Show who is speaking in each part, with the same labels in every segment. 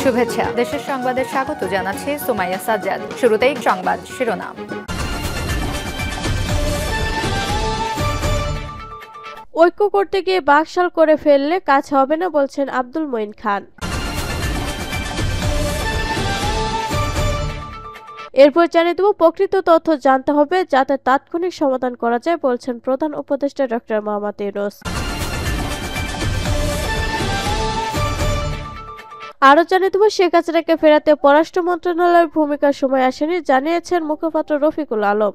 Speaker 1: শুভেচ্ছা। দেশের সংবাদে স্বাগত জানাচ্ছি সুমাইয়া সাজ্জাদ। শুরুতেই সংবাদ শিরোনাম।
Speaker 2: ঐক্য করতে গিয়ে বাকশাল করে ফেললে কাজ হবে না বলছেন আব্দুল মঈন খান। এরপর জানিয়ে দেব প্রকৃত তথ্য জানতে হবে যাতে তাৎক্ষণিক সমাধান করা যায় বলছেন প্রধান উপদেষ্টা ডক্টর মোহাম্মদ ইউনূস। আরো জানিয়ে দেব শেখ হাসিনাকে ফেরাতে পররাষ্ট্র মন্ত্রণালয়ের ভূমিকার সময় আসেনি জানিয়েছেন মুখপাত্র রফিকুল আলম।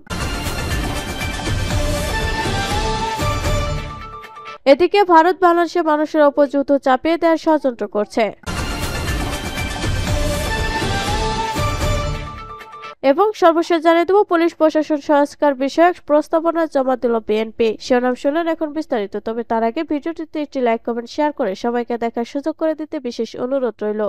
Speaker 2: এদিকে ভারত বাংলাদেশের মানুষের ওপর যুদ্ধ চাপিয়ে দেওয়ার ষড়যন্ত্র করছে এবং সর্বশেষ জানিয়ে দেব পুলিশ প্রশাসন সংস্কার বিষয়ক প্রস্তাবনা জমা দিল বিএনপি। শিরোনাম শুনলেন, এখন বিস্তারিত। তবে তার আগে ভিডিওটিতে একটি লাইক কমেন্ট শেয়ার করে সবাইকে দেখার সুযোগ করে দিতে বিশেষ অনুরোধ রইল।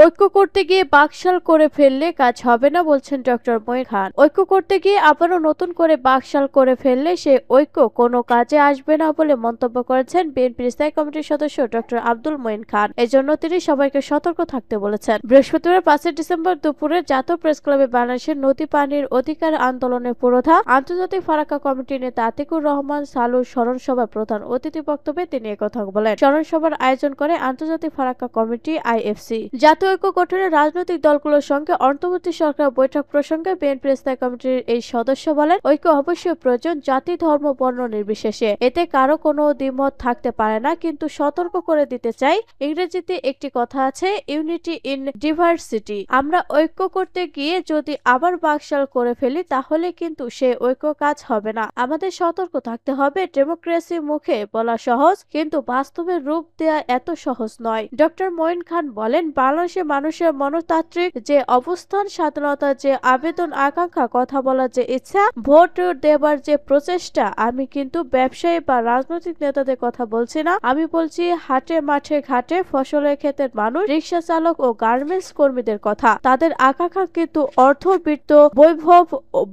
Speaker 2: ঐক্য করতে গিয়ে বাকশাল করে ফেললে কাজ হবে না বলছেন ডক্টর মঈন খান। ঐক্য করতে গিয়ে আবারও নতুন করে বাকশাল করে ফেললে সে ঐক্য কোনো কাজে আসবে না বলে মন্তব্য করেছেন বিএনপির স্থায়ী কমিটির সদস্য ডক্টর আব্দুল মঈন খান। এজন্য তিনি সবাইকে সতর্ক থাকতে বলেছেন। বৃহস্পতিবার 5 ডিসেম্বর দুপুরে জাতীয় প্রেস ক্লাবে বাংলাদেশের নদী পানির অধিকার আন্দোলনের পুরোধা আন্তর্জাতিক ফারাক্কা কমিটির নেতা আতিকুর রহমান সালুর স্মরণ সভার প্রধান অতিথি বক্তব্যে তিনি একথা বলেন। স্মরণ সভার আয়োজন করে আন্তর্জাতিক ফারাক্কা কমিটি আইএফসি। জাতীয় ঐক্য গঠনে রাজনৈতিক দলগুলোর সঙ্গে অন্তর্বর্তী সরকার বৈঠক প্রসঙ্গে বিএনপির স্থায়ী কমিটির এই সদস্য বলেন, ঐক্য অবশ্যই প্রয়োজন, জাতি ধর্ম বর্ণ নির্বিশেষে। এতে কারো কোনো দ্বিমত থাকতে পারে না, কিন্তু সতর্ক করে দিতে চাই, ইংরেজিতে একটি কথা আছে, ইউনিটি ইন ডিভার্সিটি। আমরা ঐক্য করতে গিয়ে যদি আবার বাকশাল করে ফেলি তাহলে কিন্তু সে ঐক্য কাজ হবে না। আমাদের সতর্ক থাকতে হবে। ডেমোক্রেসি মুখে বলা সহজ, কিন্তু বাস্তবে রূপ দেয়া এত সহজ নয়। ডক্টর মঈন খান বলেন, বাংলাদেশের মানুষের মনতাত্ত্বিক যে অবস্থান, স্বাধীনতার যে আবেদন আকাঙ্ক্ষা, কথা বলার যে ইচ্ছা, ভোট দেবার যে প্রচেষ্টা, আমি কিন্তু ব্যবসায়ী বা রাজনৈতিক নেতাদের কথা বলছি না। আমি বলছি হাটে মাঠে ঘাটে ফসলের ক্ষেতের মানুষ, রিক্সা চালক ও গার্মেন্টস কর্মীদের কথা। তাদের আকাঙ্ক্ষা কিন্তু অর্থবৃত্ত, বৈভব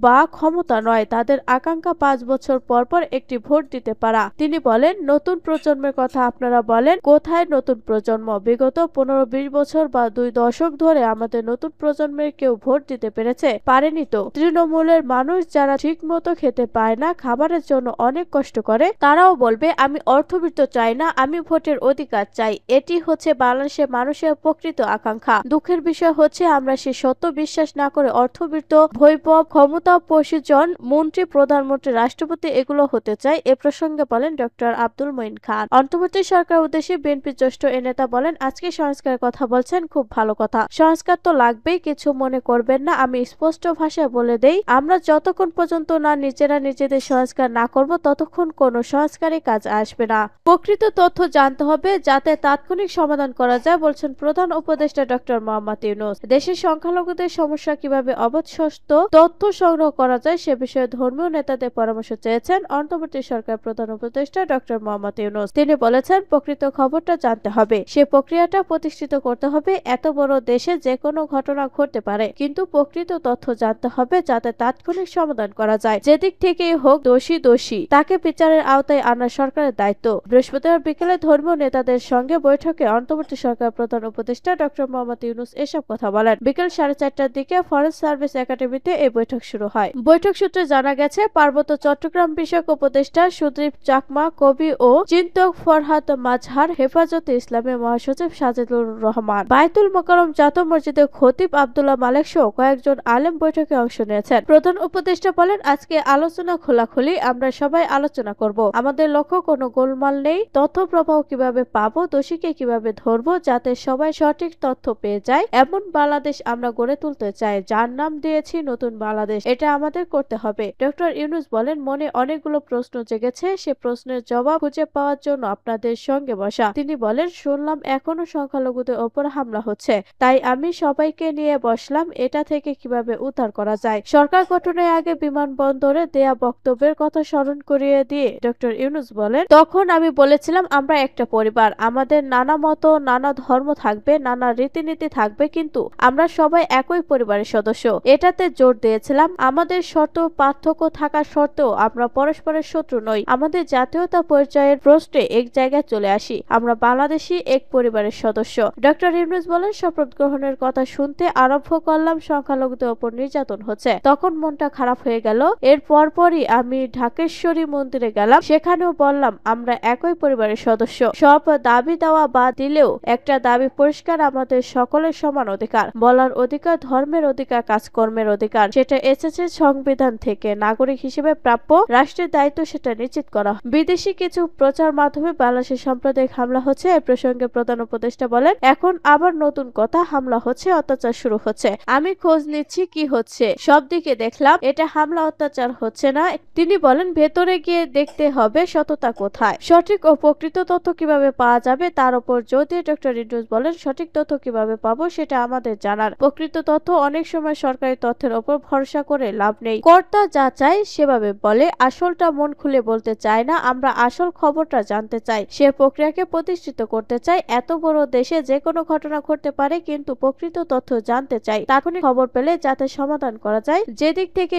Speaker 2: বা ক্ষমতা নয়। তাদের আকাঙ্ক্ষা 5 বছর পর পর একটি ভোট দিতে পারা। তিনি বলেন, নতুন প্রজন্মের কথা আপনারা বলেন, কোথায় নতুন প্রজন্ম? বিগত 15-20 বছর বা 2 দশক ধরে আমাদের নতুন প্রজন্মের কেউ ভোট দিতে পেরেছে? পারেনি তো। তৃণমূলের মানুষ যারা ঠিক মতো খেতে পায় না, খাবারের জন্য অনেক কষ্ট করে, তারাও বলবে আমি অর্থবৃত্ত চাই না, আমি ভোটের অধিকার চাই। এটি হচ্ছে বাংলাদেশের মানুষের প্রকৃত আকাঙ্ক্ষা। দুঃখের বিষয় হচ্ছে আমরা সেই সত্য বিশ্বাস না করে অর্থবৃত্ত, বৈভব, ক্ষমতা, প্রশাসন, মন্ত্রী, প্রধানমন্ত্রী, রাষ্ট্রপতি এগুলো হতে চাই। এ প্রসঙ্গে বলেন ডক্টর আব্দুল মঈন খান। অন্তর্বর্তী সরকার উদ্দেশ্যে বিএনপির জ্যেষ্ঠ এ নেতা বলেন, আজকে সংস্কারের কথা বলছেন, খুব ভালো কথা। সংস্কার তো লাগবেই, কিছু মনে করবেন না। আমি স্পষ্ট ভাষায় বলে দেই, আমরা যতক্ষণ পর্যন্ত না নিজেরা নিজেদের সংস্কার না করব ততক্ষণ কোনো সংস্কারই কাজ আসবে না। প্রকৃত তথ্য জানতে হবে যাতে তাৎক্ষণিক সমাধান করা যায় বলছেন প্রধান উপদেষ্টা ডক্টর মোহাম্মদ ইউনূস। দেশের সংখ্যালঘুদের সমস্যা কিভাবে অবশিষ্ট তথ্য সংগ্রহ করা যায় সে বিষয়ে ধর্মীয় নেতাদের পরামর্শ চেয়েছেন অন্তর্বর্তী সরকার প্রধান উপদেষ্টা ডক্টর মোহাম্মদ ইউনূস। তিনি বলেছেন, প্রকৃত খবরটা জানতে হবে, সে প্রক্রিয়াটা প্রতিষ্ঠিত করতে হবে। এত বড় দেশে যে কোনো ঘটনা ঘটতে পারে, কিন্তু প্রকৃত তথ্য জানতে হবে যাতে তাৎক্ষণিক সমাধান করা যায়। যেদিক থেকেই হোক, দোষী তাকে বিচারের আওতায় আনার সরকারের দায়িত্ব। বৃহস্পতিবার বিকেলে ধর্মীয় নেতাদের সঙ্গে বৈঠকে অন্তর্বর্তী সরকার প্রধান উপদেষ্টা ডক্টর মোহাম্মদ ইউনূস এসব কথা বলেন। বিকেল 4:30টার দিকে ফরেস্ট সার্ভিস একাডেমিতে এই বৈঠক শুরু হয়। বৈঠক সূত্রে জানা গেছে, পার্বত্য চট্টগ্রাম বিষয়ক উপদেষ্টা সুদীপ চাকমা, কবি ও চিন্তক ফরহাদ মাজহার, হেফাজতে ইসলামের মহাসচিব সাজিদুর রহমান, বায়তুল মোকাররম জাতীয় মসজিদের খতিব আব্দুল্লাহ মালেক সহ কয়েকজন আলেম বৈঠকে অংশ নিয়েছেন। প্রধান উপদেষ্টা বলেন, আজকে আলোচনা খোলাখুলি, আমরা সবাই আলোচনা করব। আমাদের লক্ষ্য কোনো গোলমাল নেই। তথ্য প্রবাহ কিভাবে পাবো, দোষীকে কিভাবে ধরবো, যাতে সবাই সঠিক তথ্য পেয়ে যায়, এমন বাংলাদেশ আমরা গড়ে তুলতে চাই, যার নাম দিয়েছি নতুন বাংলাদেশ। এটা আমাদের করতে হবে। ডক্টর ইউনূস বলেন, মনে অনেকগুলো প্রশ্ন জেগেছে, সে প্রশ্নের জবাব খুঁজে পাওয়ার জন্য আপনাদের সঙ্গে বসা। তিনি বলেন, শুনলাম এখনো সংখ্যালঘুদের ওপর হামলা হচ্ছে। তাই আমি সবাইকে নিয়ে বসলাম এটা থেকে কিভাবে উদ্ধার করা যায়। সরকার গঠনের আগে বিমানবন্দরে দেয়া বক্তব্যের কথা স্মরণ করিয়ে দিয়ে ডক্টর ইউনূস বলেন, তখন আমি বলেছিলাম আমরা একটা পরিবার, আমাদের নানা মত, নানা ধর্ম থাকবে, নানা রীতিনীতি থাকবে, কিন্তু আমরা সবাই একই পরিবারের সদস্য। এটাতে জোর দিয়েছিলাম আমাদের শর্ত পার্থক্য থাকা সত্ত্বেও আমরা পরস্পরের শত্রু নই। আমাদের জাতীয়তা পরিচয়ের প্রশ্নে এক জায়গায় চলে আসি, আমরা বাংলাদেশি এক পরিবারের সদস্য। ডক্টর ইউনূস বলেন, শপথ গ্রহণের কথা শুনতে আরম্ভ করলাম সংখ্যালঘুদের ওপর নির্যাতন হচ্ছে, তখন মনটা খারাপ হয়ে গেল। এর পরপরই আমি ঢাকেশ্বরী মন্দিরে গেলাম, সেখানেও বললাম আমরা একই পরিবারের সদস্য। সব দাবি দেওয়া বাদ দিলেও একটা দাবি পরিষ্কার, আমাদের সকলের সমান অধিকার, বলার অধিকার, ধর্মের অধিকার, কাজকর্মের অধিকার, সেটা এসেছে সংবিধান থেকে। নাগরিক হিসেবে প্রাপ্য, রাষ্ট্রের দায়িত্ব সেটা নিশ্চিত করা। বিদেশি কিছু প্রচার মাধ্যমে বাংলাদেশের সাম্প্রদায়িক হামলা হচ্ছে। এই প্রসঙ্গে প্রধান উপদেষ্টা বলেন, এখন আবার নতুন কথা, হামলা হচ্ছে, অত্যাচার শুরু হচ্ছে। আমি খোঁজ নিচ্ছি কি হচ্ছে, সব দিকে দেখলাম, এটা হামলা অত্যাচার হচ্ছে না। তিনি বলেন, ভেতরে গিয়ে দেখতে হবে সততা কোথায়, সঠিক ও প্রকৃত তথ্য কিভাবে পাওয়া যাবে তার উপর জোর দিয়ে ডক্টর ইউনূস বলেন, সঠিক তথ্য কিভাবে পাবো সেটা আমাদের জানার। প্রকৃত তথ্য অনেক সময় সরকারি তথ্যের ওপর ভরসা করে লাভ নেই। কর্তা যা চায় সেভাবে বলে, আসলটা মন খুলে বলতে চায় না। আমরা আসল খবরটা জানতে চাই, সে প্রক্রিয়াকে প্রতিষ্ঠিত করতে চাই। এত বড় দেশে যে কোনো ঘটনা ঘটতে পারে, কিন্তু প্রকৃত তথ্য জানতে চাই, তাৎক্ষণিক খবর পেলে যাতে সমাধান করা যায়। যেদিক থেকে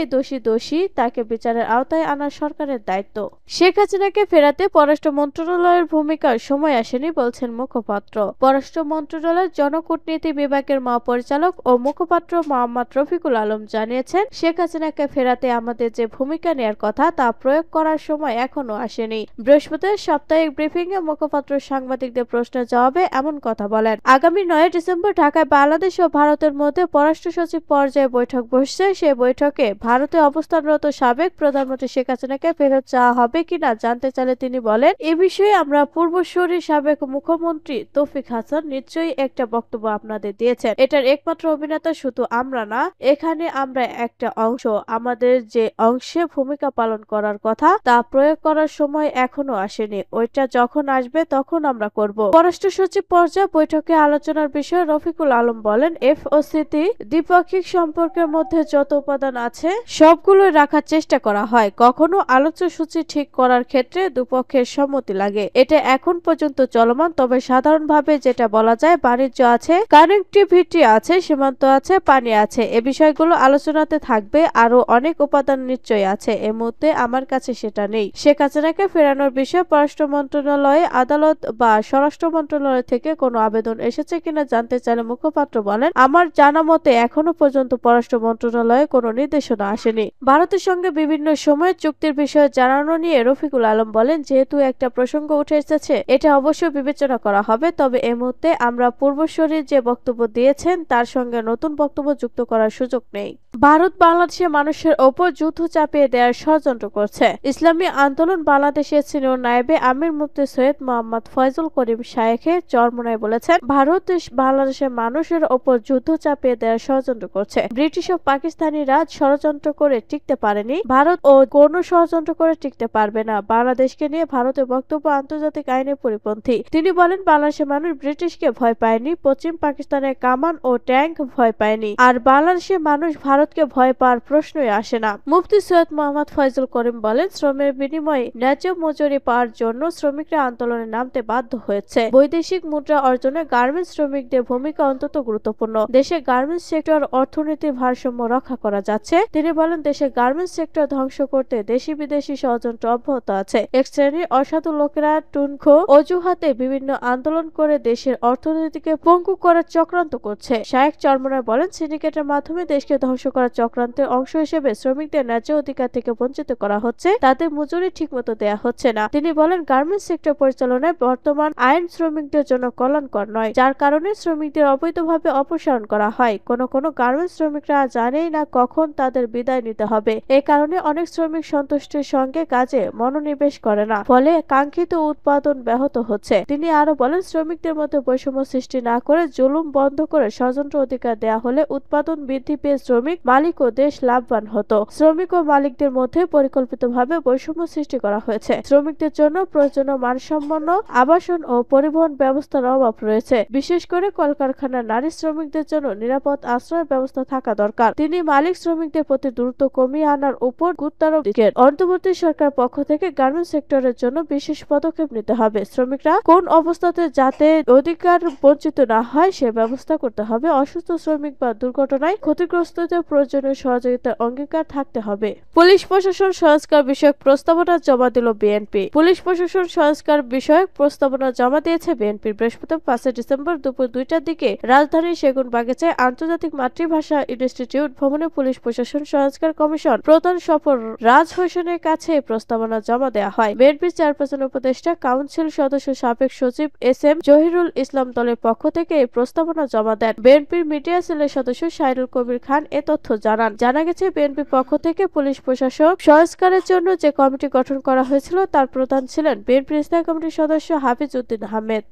Speaker 2: দোষী তাকে বিচারের আওতায় আনা সরকারের দায়িত্ব। শেখ হাসিনাকে ফেরাতে পররাষ্ট্র মন্ত্রণালয়ের ভূমিকার সময় আসেনি বলছেন মুখপাত্র। পররাষ্ট্র মন্ত্রণালয়ের জনকূটনীতি বিভাগের মহাপরিচালক ও মুখপাত্র মোহাম্মদ রফিকুল আলম জানিয়েছেন, শেখ হাসিনাকে ফেরাতে আমাদের যে ভূমিকা নেয়ার কথা তা প্রয়োগ করার সময় এখনো আসেনি। বৃহস্পতিবার সাপ্তাহিক ব্রিফিং এ মুখপাত্র সাংবাদিকদের প্রশ্নের জবাবে এমন কথা বলেন। আগামী 9 ডিসেম্বর ঢাকায় বাংলাদেশ ও ভারতের মধ্যে পররাষ্ট্র সচিব পর্যায়ে বৈঠক বসছে। সেই বৈঠকে ভারতে অবস্থানরত সাবেক প্রধানমন্ত্রী শেখ হাসিনাকে ফেরত চাওয়া হবে কিনা জানতে চাইলে তিনি বলেন, এ বিষয়ে আমরা পূর্বসূরি সাবেক মুখ্যমন্ত্রী তৌফিক হাসান নিশ্চয়ই একটা বক্তব্য আপনাদের দিয়েছেন। এটার একমাত্র অভিনেতা শুধু আমরা না, এখানে আমরা একটা অংশ। আমাদের যে অংশে ভূমিকা পালন করার কথা তা প্রয়োগ করার সময় এখনো আসেনি, ওইটা যখন আসবে তখন আমরা করব। পররাষ্ট্র সচিব পর্যায়ে বৈঠকে আলোচনার বিষয়ে রফিকুল আলম বলেন, এফওসিতে দ্বিপাক্ষিক সম্পর্কের মধ্যে যত উপাদান আছে সবগুলোই রাখার চেষ্টা করা হয়। কখনো আলোচ্য সূচি ঠিক করার ক্ষেত্রে দুপক্ষের সম্মতি লাগে, এটা এখন পর্যন্ত চলমান। তবে সাধারণভাবে যেটা বলা যায়, বাণিজ্য আছে, কানেক্টিভিটি আছে, সীমান্ত আছে, পানি আছে, এ বিষয়গুলো আলোচনাতে থাকবে। আরো অনেক উপাদান নিশ্চয়ই আছে, এই মুহূর্তে আমার কাছে সেটা নেই। শেখ হাসিনাকে ফেরানোর বিষয়ে পররাষ্ট্র মন্ত্রণালয়ে, আদালত বা স্বরাষ্ট্র মন্ত্রণালয় থেকে কোনো আবেদন এসেছে কিনা জানতে চাইলে মুখপাত্র বলেন, আমার জানা মতে এখনো পর্যন্ত পররাষ্ট্র মন্ত্রণালয়ে কোনো নির্দেশনা আসেনি। ভারতের সঙ্গে বিভিন্ন সময়ে চুক্তির বিষয়ে জানানো নিয়ে রফিকুল আলম বলেন, যেহেতু একটা প্রসঙ্গ উঠে এসেছে, এটা অবশ্যই বিবেচনা করা হবে। তবে এই মুহূর্তে আমরা পূর্বসূরি যে বক্তব্য দিয়েছেন তার সঙ্গে নতুন বক্তব্য যুক্ত করার সুযোগ নেই। ভারত বাংলাদেশের মানুষের ওপর যুদ্ধ চাপিয়ে দেওয়ার ষড়যন্ত্র করছে। ইসলামী আন্দোলন বাংলাদেশের সিনিয়র নায়েবে আমির মুফতি সৈয়দ মোহাম্মদ ফয়জুল করিম শায়েখের চরমোনাই বলেছেন, ভারত বাংলাদেশের মানুষের ওপর যুদ্ধ চাপিয়ে দেওয়ার ষড়যন্ত্র করছে। ব্রিটিশ ও পাকিস্তানিরা ষড়যন্ত্র করে টিকতে পারেনি, ভারত ও কোনো ষড়যন্ত্র করে টিকতে পারবে না। বাংলাদেশকে নিয়ে ভারতের বক্তব্য আন্তর্জাতিক আইনের পরিপন্থী। তিনি বলেন, বাংলাদেশের মানুষ ব্রিটিশকে ভয় পায়নি, পশ্চিম পাকিস্তানের কামান ও ট্যাঙ্ক ভয় পায়নি, আর বাংলাদেশের মানুষ ভারতকে ভয় পাওয়ার প্রশ্নই আসে না। মুফতি সৈয়দ মোহাম্মদ ফয়জুল করিম বলেন, শ্রমের বিনিময়ে ন্যায্য মজুরি পাওয়ার জন্য শ্রমিকরা আন্দোলনে নামতে বাধ্য হয়েছে। বৈদেশিক মুদ্রা অর্জনে গার্মেন্টস শ্রমিকদের ভূমিকা অত্যন্ত গুরুত্বপূর্ণ। দেশে গার্মেন্টস সেক্টর অর্থনীতির ভারসাম্য রক্ষা করা যাচ্ছে। তিনি বলেন, দেশে গার্মেন্টস সেক্টর ধ্বংস করতে দেশি বিদেশি ষড়যন্ত্র অব্যাহত আছে। এক শ্রেণীর অসাধু লোকেরা টুনখো অজুহাতে বিভিন্ন আন্দোলন করে দেশের অর্থনীতিকে পঙ্গু করার চক্রান্ত করছে। শায়েখ চরমোনাই বলেন, সিন্ডিকেটের মাধ্যমে দেশকে ধ্বংস করার চক্রান্তের অংশ হিসেবে শ্রমিকদের ন্যায্য অধিকার থেকে বঞ্চিত করা হচ্ছে, তাদের মজুরি ঠিকমতো দেয়া হচ্ছে না। তিনি বলেন, গার্মেন্টস সেক্টর পরিচালনায় বর্তমান আইন শ্রমিকদের জন্য কল্যাণকর নয়, যার কারণে শ্রমিকদের অবৈধভাবে অপসারণ করা হয়। কোনো গার্মেন্টস শ্রমিকরা জানেই না কখন তাদের বিদায় নিতে হবে। এই কারণে অনেক শ্রমিক সন্তুষ্টির সঙ্গে কাজে মনোনিবেশ করে না, ফলে কাঙ্ক্ষিত উৎপাদন ব্যাহত হচ্ছে। তিনি আরো বলেন, শ্রমিকদের মধ্যে বৈষম্য সৃষ্টি না করে জুলুম বন্ধ করে স্বতন্ত্র অধিকার দেয়া হলে উৎপাদন বৃদ্ধি পেয়ে শ্রমিক, মালিক ও দেশ লাভবান হতো। শ্রমিক ও মালিকদের মধ্যে পরিকল্পিতভাবে বৈষম্য সৃষ্টি করা হয়েছে। শ্রমিকদের জন্য প্রয়োজনীয় মানসম্পন্ন আবাসন ও পরিবহন ব্যবস্থার অভাব রয়েছে। বিশেষ করে করে কলকারখানার নারী শ্রমিকদের জন্য নিরাপদ আশ্রয়ের ব্যবস্থা থাকা দরকার। তিনি মালিক শ্রমিকদের প্রতি দ্রুত কমিয়ে আনার উপর গুরুত্বারোপ দিয়েছেন। অন্তর্বর্তী সরকার পক্ষ থেকে গার্মেন্টস সেক্টরের জন্য বিশেষ পদক্ষেপ নিতে হবে। শ্রমিকরা কোন অবস্থাতে যাতে অধিকার বঞ্চিত না হয় সে ব্যবস্থা করতে হবে। অসুস্থ শ্রমিক বা দুর্ঘটনায় ক্ষতিগ্রস্তদের প্রয়োজনীয় সহযোগিতার অঙ্গীকার থাকতে হবে। পুলিশ প্রশাসন সংস্কার বিষয়ক প্রস্তাবনা জমা দিল বিএনপি। পুলিশ প্রশাসন সংস্কার বিষয়ক প্রস্তাবনা জমা দিয়েছে বিএনপি। বৃহস্পতিবার 5 ডিসেম্বর দুপুর 2টার দিকে রাজধানীর সেগুনবাগিচায় আন্তর্জাতিক মাতৃভাষা ইনস্টিটিউট ভবনে পুলিশ প্রশাসন সংস্কার কমিশন প্রধান সফর রাজ হোসেনের কাছে প্রস্তাবনা জমা দেওয়া হয়। বিএনপির চেয়ারপারসন উপদেষ্টা কাউন্সিল সদস্য সাবেক সচিব SM জহিরুল ইসলাম দলের পক্ষ থেকে এই প্রস্তাবনা জমা দেন। বিএনপির মিডিয়া সেলের সদস্য সাইরুল কবির খান এ তথ্য জানান। জানা গেছে বিএনপির পক্ষ থেকে পুলিশ প্রশাসন সংস্কারের জন্য যে কমিটি গঠন করা হয়েছিল তার প্রধান ছিলেন বিএনপির স্থায়ী কমিটির সদস্য হাফিজ উদ্দিন আহমেদ।